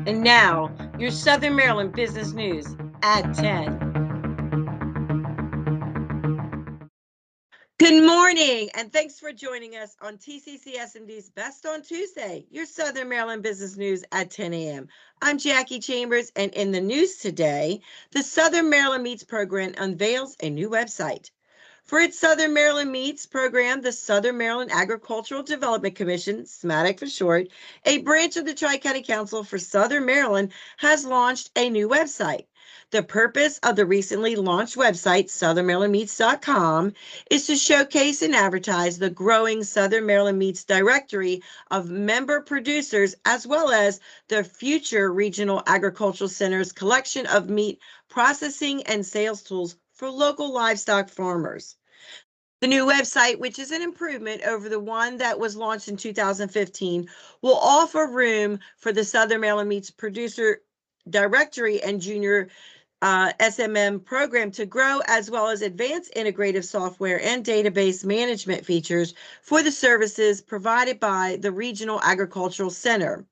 And now, your Southern Maryland business news at 10. Good morning, and thanks for joining us on TCCS&D's Best on Tuesday, your Southern Maryland business news at 10 a.m. I'm Jackie Chambers, and in the news today, the Southern Maryland Meats program unveils a new website. For its Southern Maryland Meats program, the Southern Maryland Agricultural Development Commission, SMATIC for short, a branch of the Tri-County Council for Southern Maryland, has launched a new website. The purpose of the recently launched website, southernmarylandmeats.com, is to showcase and advertise the growing Southern Maryland Meats directory of member producers, as well as the future Regional Agricultural Center's collection of meat processing and sales tools for local livestock farmers. The new website, which is an improvement over the one that was launched in 2015, will offer room for the Southern Maryland Meats Producer Directory and Junior SMM program to grow, as well as advanced integrative software and database management features for the services provided by the Regional Agricultural Center.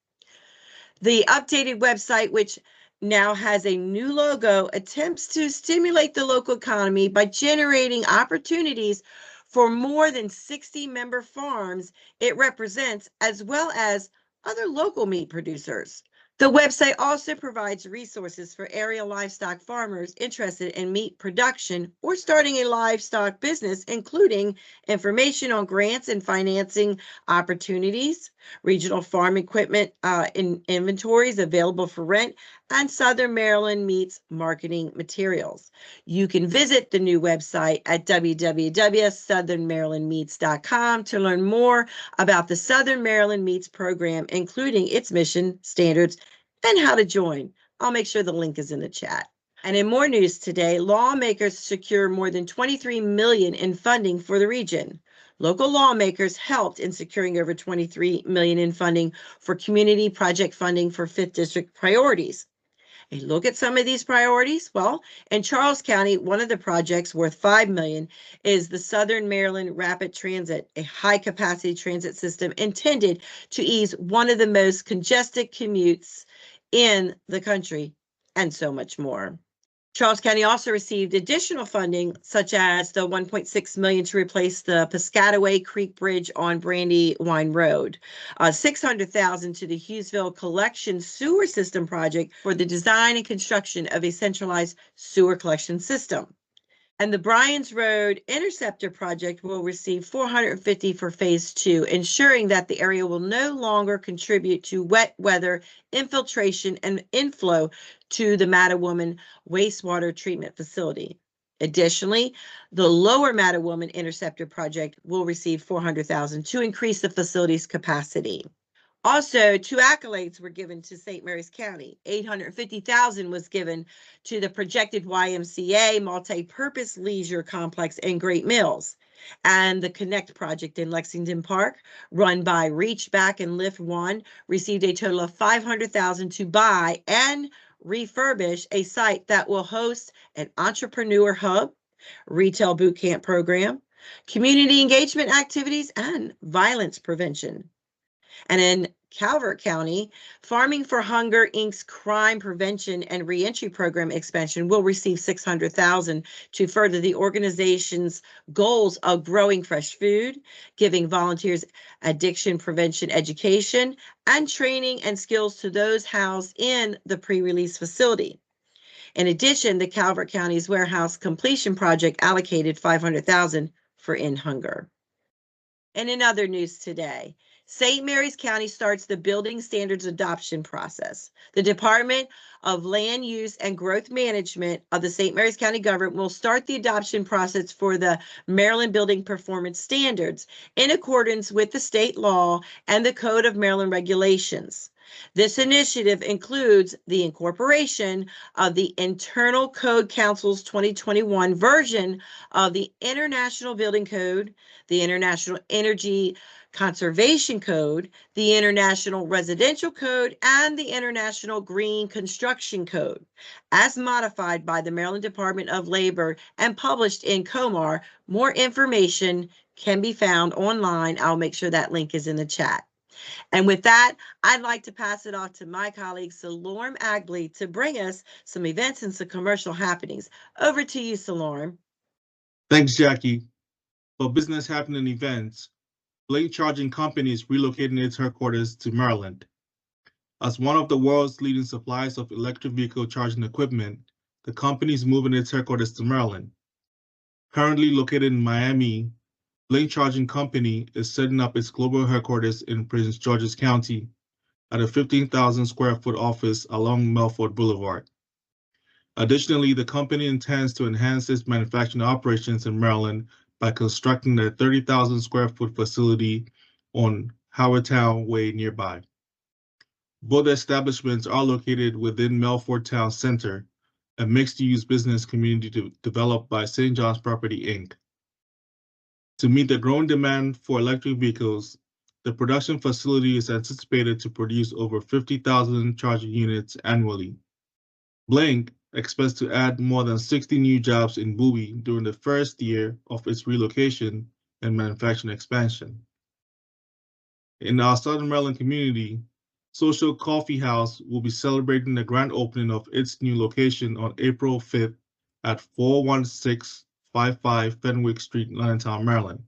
The updated website, which now has a new logo, attempts to stimulate the local economy by generating opportunities for more than 60 member farms it represents, as well as other local meat producers. The website also provides resources for area livestock farmers interested in meat production or starting a livestock business, including information on grants and financing opportunities, regional farm equipment inventories available for rent, and Southern Maryland Meats marketing materials. You can visit the new website at www.southernmarylandmeats.com to learn more about the Southern Maryland Meats program, including its mission, standards, and how to join. I'll make sure the link is in the chat. And in more news today, lawmakers secure more than $23 million in funding for the region. Local lawmakers helped in securing over $23 million in funding for community project funding for 5th District priorities. A look at some of these priorities. Well, in Charles County, one of the projects worth $5 million is the Southern Maryland Rapid Transit, a high-capacity transit system intended to ease one of the most congested commutes in the country, and so much more. Charles County also received additional funding, such as the $1.6 million to replace the Piscataway Creek Bridge on Brandywine Road, $600,000 to the Hughesville Collection Sewer System project for the design and construction of a centralized sewer collection system. And the Bryans Road Interceptor project will receive $450,000 for phase 2, ensuring that the area will no longer contribute to wet weather infiltration and inflow to the Mattawoman wastewater treatment facility. Additionally, the Lower Mattawoman Interceptor project will receive $400,000 to increase the facility's capacity. Also, 2 accolades were given to St. Mary's County. $850,000 was given to the projected YMCA multi-purpose leisure complex in Great Mills, and the Connect project in Lexington Park, run by Reach Back and Lift One, received a total of $500,000 to buy and refurbish a site that will host an entrepreneur hub, retail boot camp program, community engagement activities, and violence prevention. And in Calvert County, Farming for Hunger, Inc.'s crime prevention and reentry program expansion will receive $600,000 to further the organization's goals of growing fresh food, giving volunteers addiction prevention education, and training and skills to those housed in the pre-release facility. In addition, the Calvert County's warehouse completion project allocated $500,000 for In Hunger. And in other news today, St. Mary's County starts the building standards adoption process. The Department of Land Use and Growth Management of the St. Mary's County government will start the adoption process for the Maryland Building Performance Standards in accordance with the state law and the Code of Maryland regulations. This initiative includes the incorporation of the Internal Code Council's 2021 version of the International Building Code, the International Energy Conservation Code, the International Residential Code, and the International Green Construction Code, as modified by the Maryland Department of Labor and published in COMAR. More information can be found online. I'll make sure that link is in the chat. And with that, I'd like to pass it off to my colleague, Salorm Agley, to bring us some events and some commercial happenings. Over to you, Salorm. Thanks, Jackie. For business happening events, Blink Charging Company is relocating its headquarters to Maryland. As one of the world's leading suppliers of electric vehicle charging equipment, the company is moving its headquarters to Maryland. Currently located in Miami, Blink Charging Company is setting up its global headquarters in Prince George's County at a 15,000 square foot office along Melford Boulevard. Additionally, the company intends to enhance its manufacturing operations in Maryland by constructing a 30,000 square foot facility on Howardtown Way nearby. Both establishments are located within Melford Town Center, a mixed-use business community developed by St. John's Property, Inc. To meet the growing demand for electric vehicles, the production facility is anticipated to produce over 50,000 charging units annually. Blink expects to add more than 60 new jobs in Bowie during the first year of its relocation and manufacturing expansion. In our Southern Maryland community, Social Coffee House will be celebrating the grand opening of its new location on April 5th at 41655 Fenwick Street, Londontown, Maryland.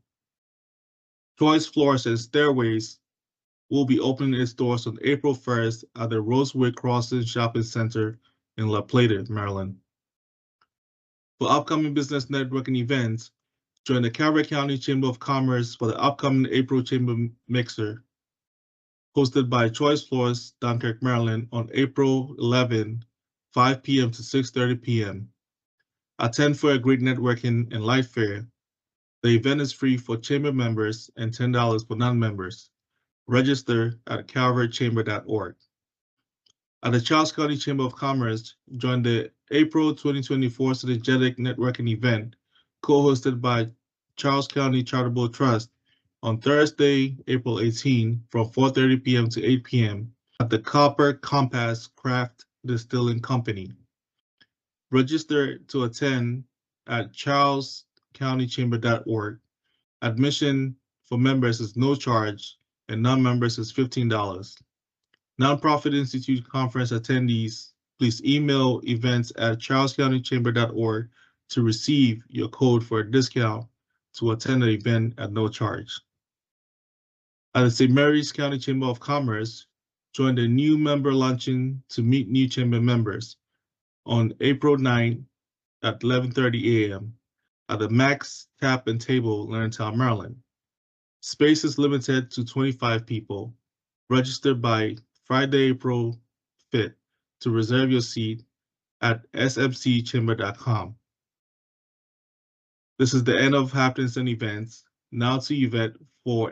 Choice Floors and Stairways will be opening its doors on April 1st at the Rosewood Crossing Shopping Center in La Plata, Maryland. For upcoming business networking events, join the Calvert County Chamber of Commerce for the upcoming April Chamber Mixer, hosted by Choice Floors, Dunkirk, Maryland, on April 11, 5 p.m. to 6:30 p.m. Attend for a great networking and light fair. The event is free for chamber members and $10 for non-members. Register at calvertchamber.org. At the Charles County Chamber of Commerce, join the April 2024 Synergetic Networking event, co-hosted by Charles County Charitable Trust on Thursday, April 18, from 4:30 p.m. to 8 p.m. at the Copper Compass Craft Distilling Company. Register to attend at charlescountychamber.org. Admission for members is no charge, and non-members is $15. Nonprofit Institute Conference attendees, please email events@charlescountychamber.org to receive your code for a discount to attend the event at no charge. At the St. Mary's County Chamber of Commerce, join the new member luncheon to meet new chamber members on April 9 at 11:30 a.m. at the Max Tap and Table, Londontown, Maryland. Space is limited to 25 people. Register by Friday, April 5th to reserve your seat at smcchamber.com. This is the end of happenings and events. Now to Yvette for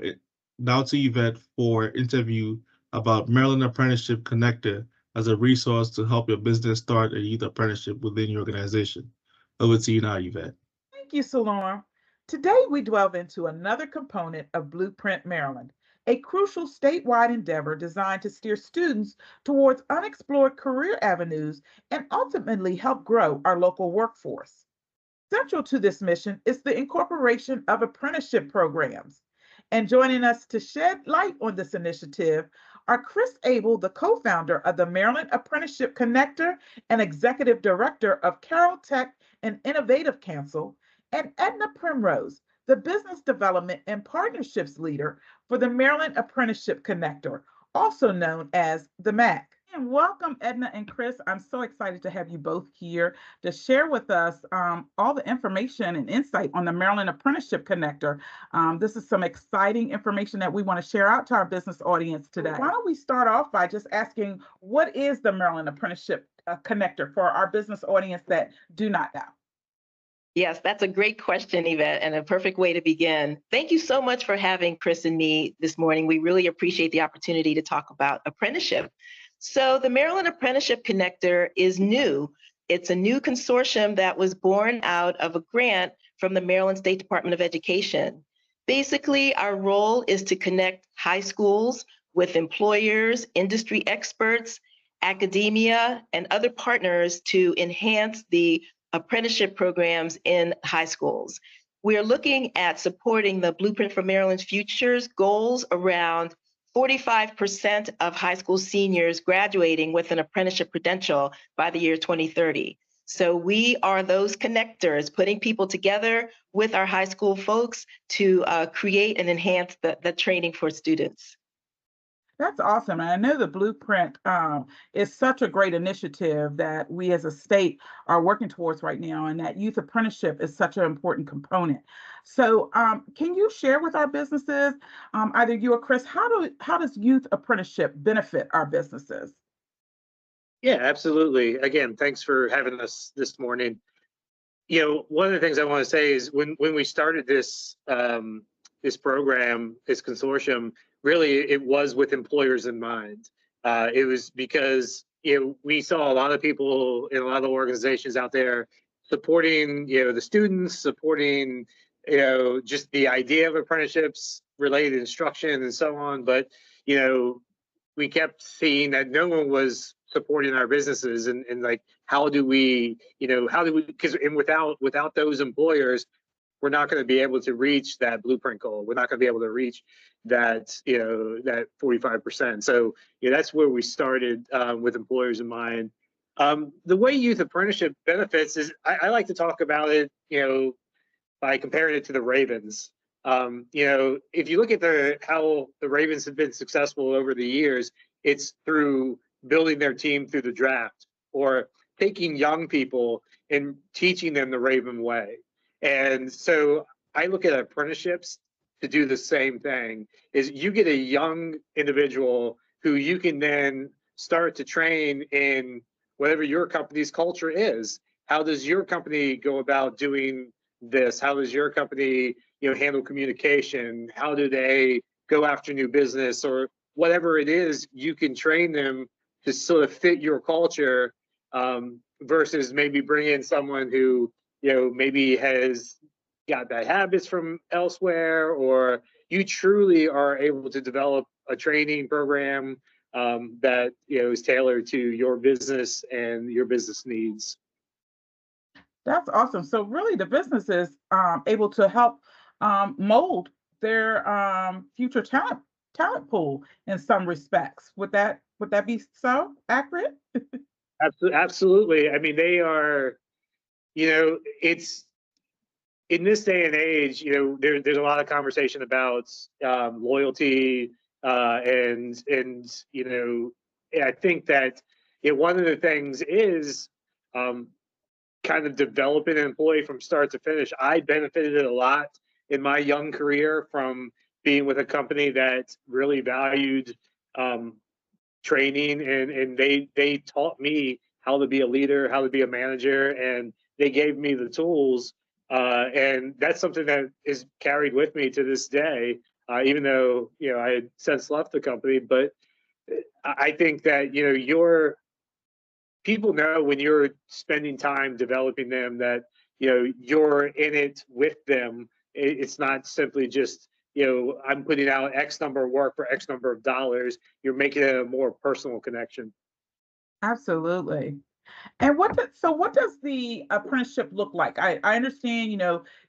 interview about Maryland Apprenticeship Connector as a resource to help your business start a youth apprenticeship within your organization. Over to you now, Yvette. Thank you, Salorm. Today, we delve into another component of Blueprint Maryland, a crucial statewide endeavor designed to steer students towards unexplored career avenues and ultimately help grow our local workforce. Central to this mission is the incorporation of apprenticeship programs. And joining us to shed light on this initiative are Chris Abell, the co-founder of the Maryland Apprenticeship Connector and executive director of Carroll Tech and Innovative Council, and Edna Primrose, the business development and partnerships leader for the Maryland Apprenticeship Connector, also known as the MAC. And welcome, Edna and Chris. I'm so excited to have you both here to share with us all the information and insight on the Maryland Apprenticeship Connector. This is some exciting information that we want to share out to our business audience today. Why don't we start off by just asking, what is the Maryland Apprenticeship Connector for our business audience that do not know? Yes, that's a great question, Yvette, and a perfect way to begin. Thank you so much for having Chris and me this morning. We really appreciate the opportunity to talk about apprenticeship. So the Maryland Apprenticeship Connector is new. It's a new consortium that was born out of a grant from the Maryland State Department of Education. Basically, our role is to connect high schools with employers, industry experts, academia, and other partners to enhance the apprenticeship programs in high schools. We are looking at supporting the Blueprint for Maryland's Futures goals around 45% of high school seniors graduating with an apprenticeship credential by the year 2030. So we are those connectors, putting people together with our high school folks to create and enhance the training for students. That's awesome. And I know the Blueprint is such a great initiative that we as a state are working towards right now, and that youth apprenticeship is such an important component. So can you share with our businesses, either you or Chris, how does youth apprenticeship benefit our businesses? Yeah, absolutely. Again, thanks for having us this morning. You know, one of the things I want to say is when we started this this program, this consortium, really it was with employers in mind. It was because we saw a lot of people in a lot of organizations out there supporting the students, supporting just the idea of apprenticeships, related instruction, and so on. But we kept seeing that no one was supporting our businesses, and like, how do we because without those employers, we're not going to be able to reach that blueprint goal. We're not going to be able to reach that that 45%. So that's where we started with employers in mind. The way youth apprenticeship benefits is I like to talk about it by comparing it to the Ravens. If you look at how the Ravens have been successful over the years, it's through building their team through the draft, or taking young people and teaching them the Raven way. And so I look at apprenticeships to do the same thing. Is you get a young individual who you can then start to train in whatever your company's culture is. How does your company go about doing this? How does your company handle communication? How do they go after new business, or whatever it is? You can train them to sort of fit your culture, versus maybe bring in someone who maybe has got bad habits from elsewhere, or you truly are able to develop a training program that is tailored to your business and your business needs. That's awesome. So really the business is able to help mold their future talent pool in some respects. Would that be so accurate? Absolutely. I mean, they are, it's in this day and age, there's a lot of conversation about loyalty, and I think that one of the things is kind of developing an employee from start to finish. I benefited a lot in my young career from being with a company that really valued training, and they taught me how to be a leader, how to be a manager, and they gave me the tools. And that's something that is carried with me to this day, even though I had since left the company. But I think that people know when you're spending time developing them that you're in it with them. It's not simply just I'm putting out X number of work for X number of dollars. You're making it a more personal connection. Absolutely. And what does the apprenticeship look like? I understand,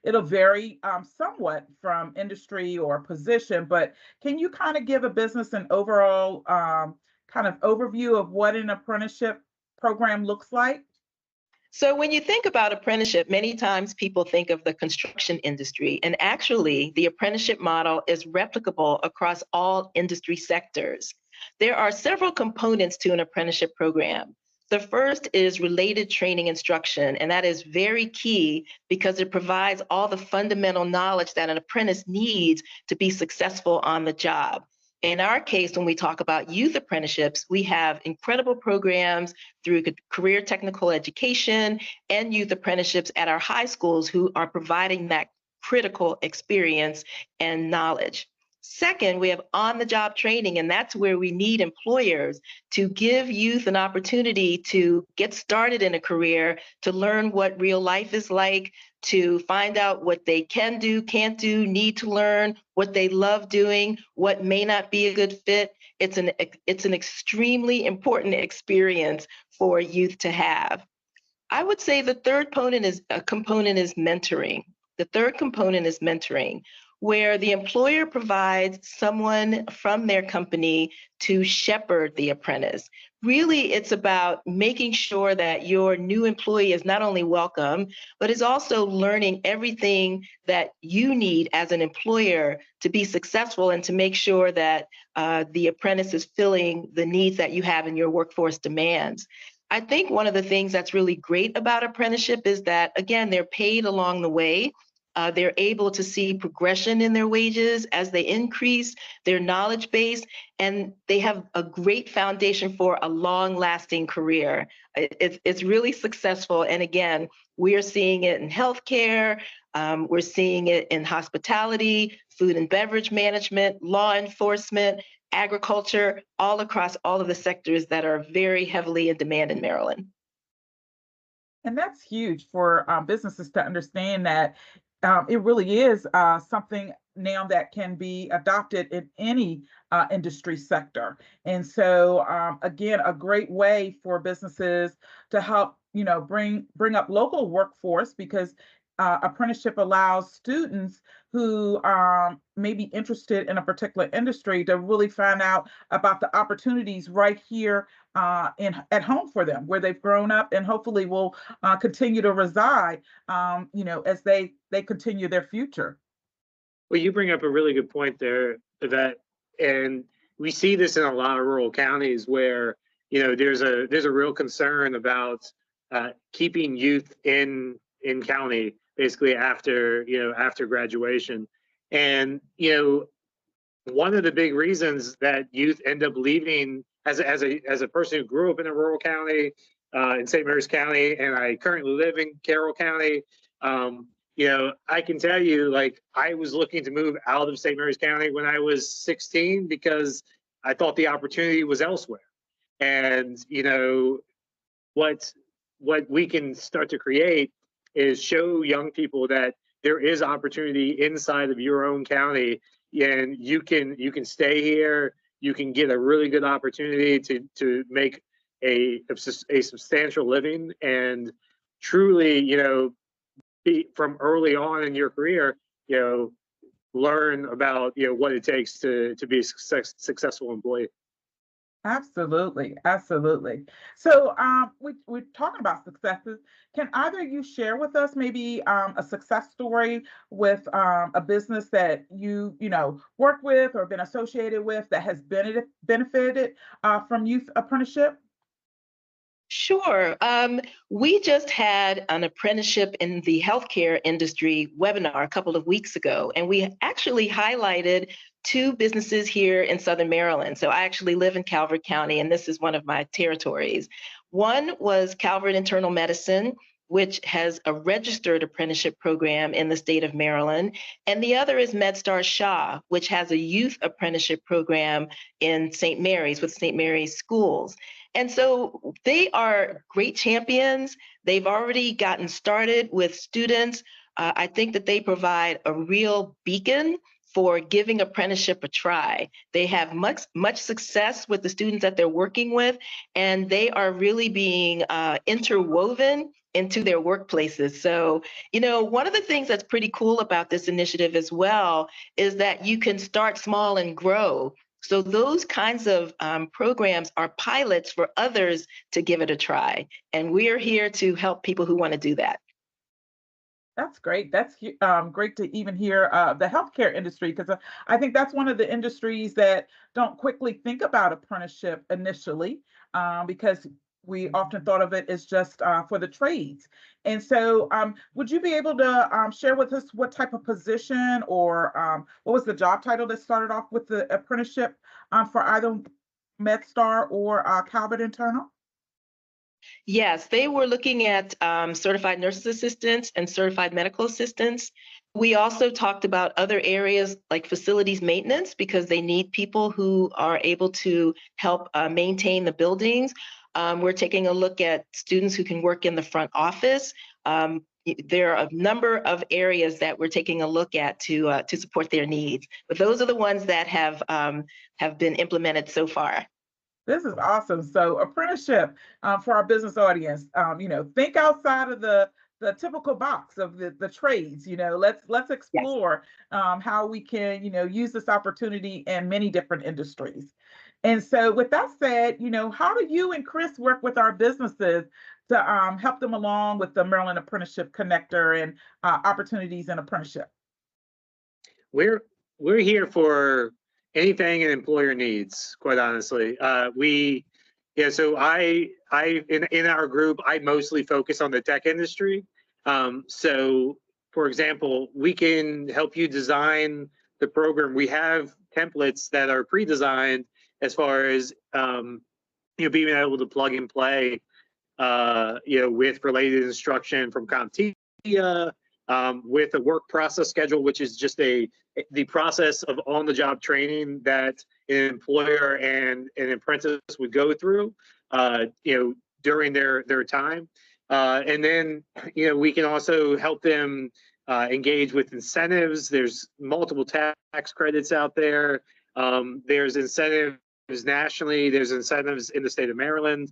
it'll vary somewhat from industry or position, but can you kind of give a business an overall kind of overview of what an apprenticeship program looks like? So when you think about apprenticeship, many times people think of the construction industry, and actually the apprenticeship model is replicable across all industry sectors. There are several components to an apprenticeship program. The first is related training instruction, and that is very key because it provides all the fundamental knowledge that an apprentice needs to be successful on the job. In our case, when we talk about youth apprenticeships, we have incredible programs through career technical education and youth apprenticeships at our high schools who are providing that critical experience and knowledge. Second, we have on-the-job training, and that's where we need employers to give youth an opportunity to get started in a career, to learn what real life is like, to find out what they can do, can't do, need to learn, what they love doing, what may not be a good fit. It's an extremely important experience for youth to have. I would say the third component is mentoring. The third component is mentoring. where the employer provides someone from their company to shepherd the apprentice. Really, it's about making sure that your new employee is not only welcome, but is also learning everything that you need as an employer to be successful and to make sure that the apprentice is filling the needs that you have in your workforce demands. I think one of the things that's really great about apprenticeship is that, again, they're paid along the way. They're able to see progression in their wages as they increase their knowledge base, and they have a great foundation for a long-lasting career. It's really successful, and again, we are seeing it in healthcare, we're seeing it in hospitality, food and beverage management, law enforcement, agriculture, all across all of the sectors that are very heavily in demand in Maryland. And that's huge for businesses to understand that it really is something now that can be adopted in any industry sector. And so, again, a great way for businesses to help, bring up local workforce, because apprenticeship allows students who may be interested in a particular industry to really find out about the opportunities right here at home for them, where they've grown up, and hopefully will continue to reside, as they continue their future. Well, you bring up a really good point there, that, and we see this in a lot of rural counties where, there's a real concern about keeping youth in county, basically after graduation. And, one of the big reasons that youth end up leaving, as a person who grew up in a rural county, in St. Mary's County, and I currently live in Carroll County, I can tell you, like, I was looking to move out of St. Mary's County when I was 16 because I thought the opportunity was elsewhere. And, what we can start to create is show young people that there is opportunity inside of your own county, and you can stay here. You can get a really good opportunity to make a substantial living, and truly, from early on in your career, learn about what it takes to be a successful employee. Absolutely, absolutely. So we're talking about successes. Can either of you share with us maybe a success story with a business that you work with or been associated with that has benefited from youth apprenticeship? Sure. We just had an apprenticeship in the healthcare industry webinar a couple of weeks ago, and we actually highlighted two businesses here in Southern Maryland. So I actually live in Calvert County, and this is one of my territories. One was Calvert Internal Medicine, which has a registered apprenticeship program in the state of Maryland. And the other is MedStar Shaw, which has a youth apprenticeship program in St. Mary's with St. Mary's schools. And so they are great champions. They've already gotten started with students. I think that they provide a real beacon for giving apprenticeship a try. They have much success with the students that they're working with, and they are really being interwoven into their workplaces. So, one of the things that's pretty cool about this initiative as well is that you can start small and grow. So those kinds of programs are pilots for others to give it a try. And we're here to help people who want to do that. That's great. That's great to even hear the healthcare industry, because I think that's one of the industries that don't quickly think about apprenticeship initially, because we often thought of it as just for the trades. And so would you be able to share with us what type of position or what was the job title that started off with the apprenticeship for either MedStar or Calvert Internal? Yes, they were looking at certified nurses assistants and certified medical assistants. We also talked about other areas like facilities maintenance, because they need people who are able to help maintain the buildings. We're taking a look at students who can work in the front office. There are a number of areas that we're taking a look at to support their needs. But those are the ones that have been implemented so far. This is awesome. So apprenticeship for our business audience, think outside of the the typical box of the trades. Let's explore how we can, use this opportunity in many different industries. And so with that said, how do you and Chris work with our businesses to help them along with the Maryland Apprenticeship Connector and opportunities in apprenticeship? We're here for anything an employer needs, quite honestly. So in our group, I mostly focus on the tech industry. So for example, we can help you design the program. We have templates that are pre-designed as far as being able to plug and play with related instruction from CompTIA, with a work process schedule, which is just the process of on-the-job training that an employer and an apprentice would go through, during their time. And then, we can also help them engage with incentives. There's multiple tax credits out there. There's incentives nationally, there's incentives in the state of Maryland.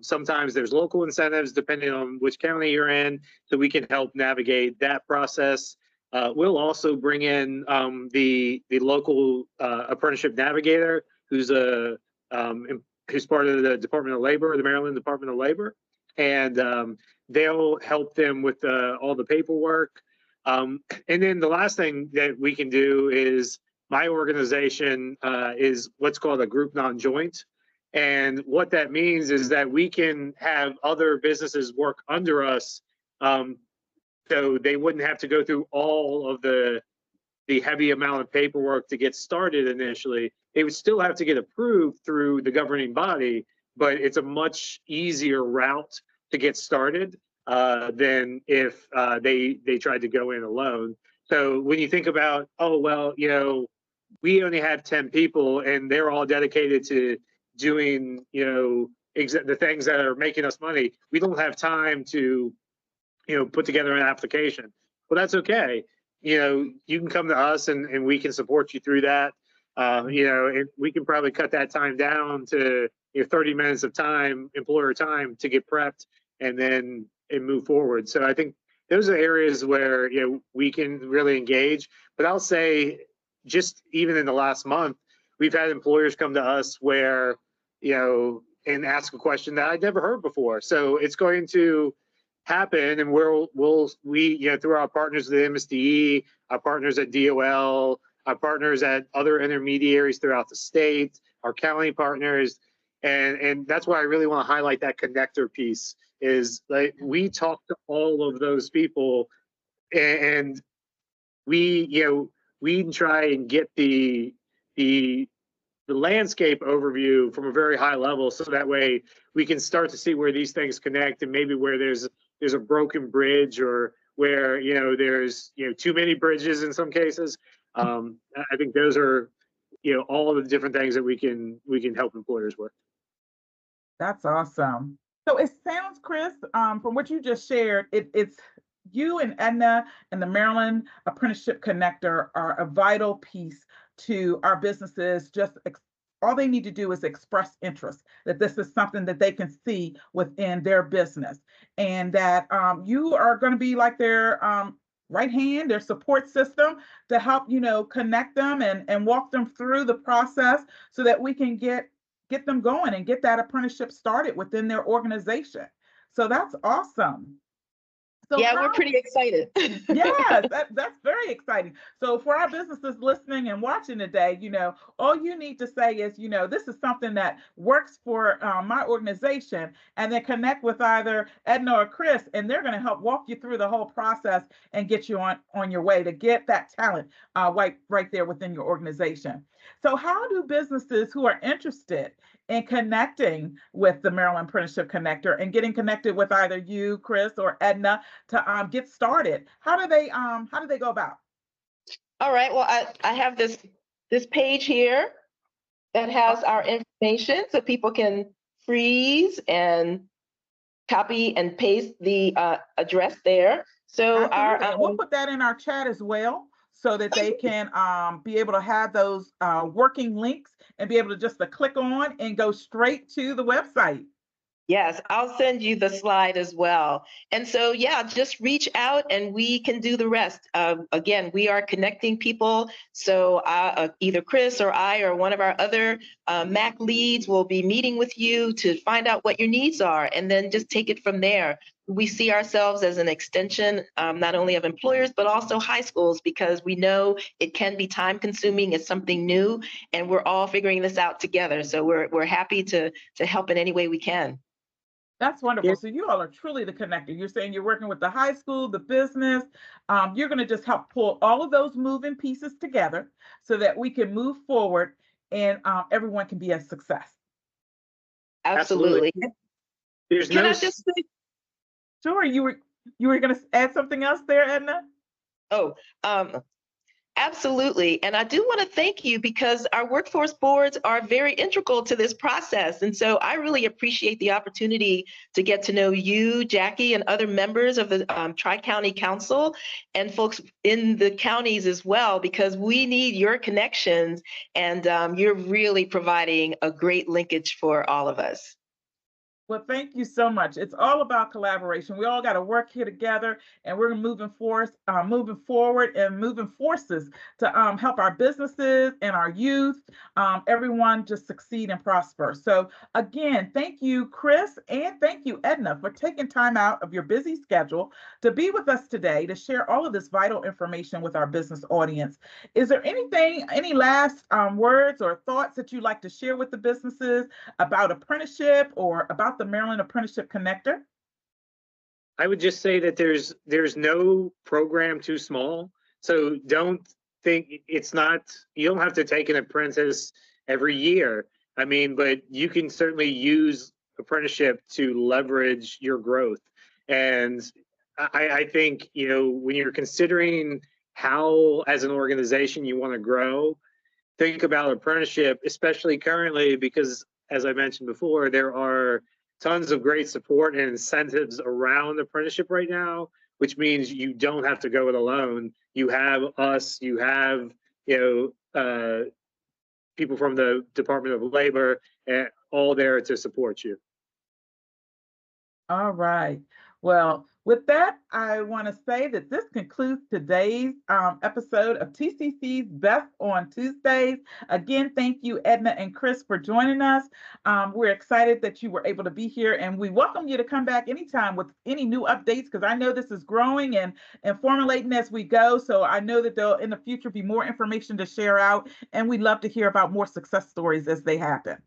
Sometimes there's local incentives depending on which county you're in, so we can help navigate that process. We'll also bring in the local apprenticeship navigator, who's part of the Department of Labor, the Maryland Department of Labor, and they'll help them with all the paperwork. And then the last thing that we can do is, my organization is what's called a group non-joint. And what that means is that we can have other businesses work under us, so they wouldn't have to go through all of the heavy amount of paperwork to get started initially. They would still have to get approved through the governing body, but it's a much easier route to get started than if they tried to go in alone. So when you think about, we only have 10 people and they're all dedicated to doing, the things that are making us money, we don't have time to, put together an application. Well, that's okay. You can come to us and we can support you through that. And we can probably cut that time down to 30 minutes of time, employer time, to get prepped and move forward. So I think those are areas where, we can really engage. But I'll say, just even in the last month, we've had employers come to us where, and ask a question that I'd never heard before. So it's going to happen, and we through our partners at MSDE, our partners at DOL, our partners at other intermediaries throughout the state, our county partners, and that's why I really want to highlight that connector piece. Is like, we talk to all of those people, and we try and get the landscape overview from a very high level, so that way we can start to see where these things connect, and maybe where there's a broken bridge, or where there's too many bridges in some cases. I think those are all of the different things that we can help employers with. That's awesome. So it sounds, Chris, from what you just shared, it's you and Edna and the Maryland Apprenticeship Connector are a vital piece to our businesses. All they need to do is express interest, that this is something that they can see within their business, and that you are going to be like their right hand, their support system, to help connect them and walk them through the process, so that we can get them going and get that apprenticeship started within their organization. So that's awesome. So yeah, we're pretty excited. Yes, that's very exciting. So for our businesses listening and watching today, all you need to say is, this is something that works for my organization, and then connect with either Edna or Chris, and they're going to help walk you through the whole process and get you on your way to get that talent right there within your organization. So how do businesses who are interested in connecting with the Maryland Apprenticeship Connector and getting connected with either you, Chris, or Edna to get started, how do they go about? All right. Well, I have this page here that has our information, so people can freeze and copy and paste the address there. So we'll put that in our chat as well, so that they can be able to have those working links and be able to just click on and go straight to the website. Yes, I'll send you the slide as well. And so, yeah, just reach out and we can do the rest. Again, we are connecting people. So either Chris or I or one of our other MAC leads will be meeting with you to find out what your needs are and then just take it from there. We see ourselves as an extension, not only of employers, but also high schools, because we know it can be time consuming. It's something new and we're all figuring this out together. So we're happy to help in any way we can. That's wonderful. Yeah. So you all are truly the connector. You're saying you're working with the high school, the business. You're going to just help pull all of those moving pieces together so that we can move forward and everyone can be a success. Absolutely. There's Can no I just say, Sure. You were going to add something else there, Edna? Absolutely. And I do want to thank you because our workforce boards are very integral to this process. And so I really appreciate the opportunity to get to know you, Jackie, and other members of the Tri-County Council and folks in the counties as well, because we need your connections and you're really providing a great linkage for all of us. Well, thank you so much. It's all about collaboration. We all got to work here together, and we're moving forward and moving forces to help our businesses and our youth, everyone just succeed and prosper. So again, thank you, Chris, and thank you, Edna, for taking time out of your busy schedule to be with us today to share all of this vital information with our business audience. Is there any last words or thoughts that you'd like to share with the businesses about apprenticeship or about the Maryland Apprenticeship Connector? I would just say that there's no program too small. So don't think it's not, you don't have to take an apprentice every year. I mean, but you can certainly use apprenticeship to leverage your growth. And I think, you know, when you're considering how as an organization you want to grow, think about apprenticeship, especially currently, because as I mentioned before, there are tons of great support and incentives around apprenticeship right now, which means you don't have to go it alone. You have us, you have, you know, people from the Department of Labor, all there to support you. All right. Well, with that, I want to say that this concludes today's episode of TCC's Best on Tuesdays. Again, thank you, Edna and Chris, for joining us. We're excited that you were able to be here, and we welcome you to come back anytime with any new updates, because I know this is growing and formulating as we go. So I know that there'll in the future be more information to share out, and we'd love to hear about more success stories as they happen.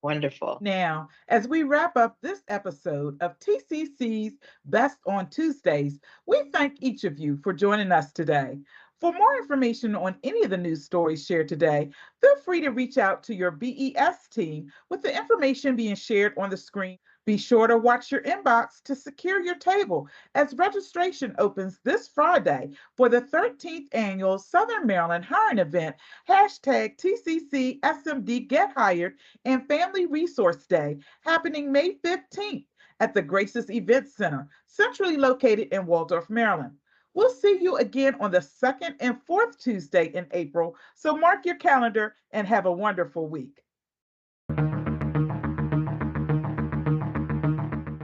Wonderful. Now, as we wrap up this episode of TCC's Best on Tuesdays, we thank each of you for joining us today. For more information on any of the news stories shared today, feel free to reach out to your BES team with the information being shared on the screen. Be sure to watch your inbox to secure your table as registration opens this Friday for the 13th annual Southern Maryland Hiring Event, #TCC SMD Get Hired and Family Resource Day, happening May 15th at the Graces Event Center, centrally located in Waldorf, Maryland. We'll see you again on the 2nd and 4th Tuesday in April, so mark your calendar and have a wonderful week.